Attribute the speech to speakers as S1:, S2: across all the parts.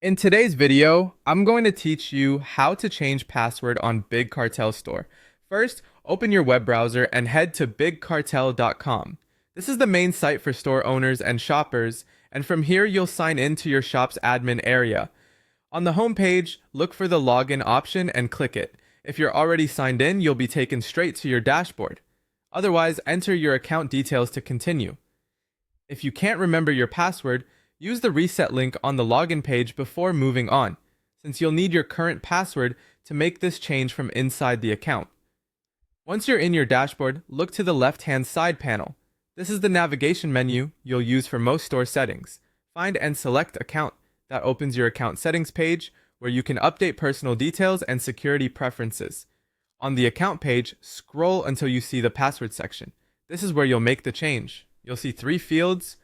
S1: In today's video, I'm going to teach you how to change password on Big Cartel store. First, open your web browser and head to bigcartel.com. This is the main site for store owners and shoppers, and from here you'll sign in to your shop's admin area. On the home page, look for the login option and click it. If you're already signed in, you'll be taken straight to your dashboard. Otherwise, enter your account details to continue. If you can't remember your password, use the reset link on the login page before moving on, since you'll need your current password to make this change from inside the account. Once you're in your dashboard, look to the left-hand side panel. This is the navigation menu you'll use for most store settings. Find and select Account. That opens your account settings page, where you can update personal details and security preferences. On the account page, scroll until you see the password section. This is where you'll make the change. You'll see 3 fields: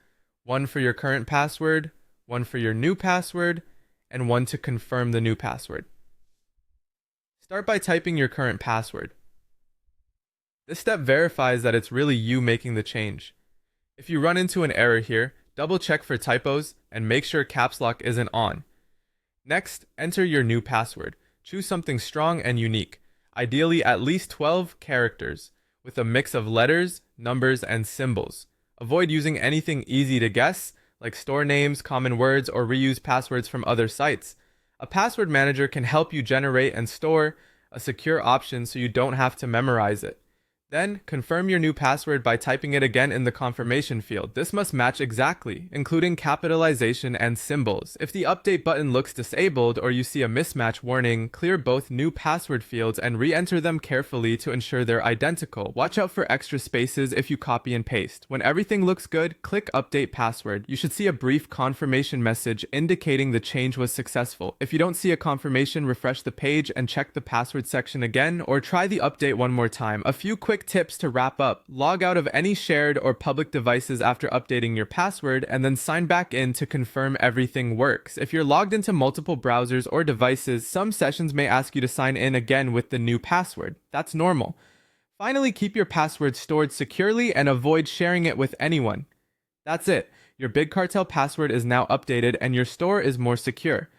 S1: one for your current password, one for your new password, and one to confirm the new password. Start by typing your current password. This step verifies that it's really you making the change. If you run into an error here, double check for typos and make sure caps lock isn't on. Next, enter your new password. Choose something strong and unique, ideally at least 12 characters, with a mix of letters, numbers, and symbols. Avoid using anything easy to guess, like store names, common words, or reuse passwords from other sites. A password manager can help you generate and store a secure option so you don't have to memorize it. Then, confirm your new password by typing it again in the confirmation field. This must match exactly, including capitalization and symbols. If the update button looks disabled or you see a mismatch warning, clear both new password fields and re-enter them carefully to ensure they're identical. Watch out for extra spaces if you copy and paste. When everything looks good, click Update Password. You should see a brief confirmation message indicating the change was successful. If you don't see a confirmation, refresh the page and check the password section again, or try the update one more time. A few quick tips to wrap up: log out of any shared or public devices after updating your password, and then sign back in to confirm everything works. If you're logged into multiple browsers or devices, some sessions may ask you to sign in again with the new password. That's normal. Finally, keep your password stored securely and avoid sharing it with anyone. That's it. Your Big Cartel password is now updated and your store is more secure.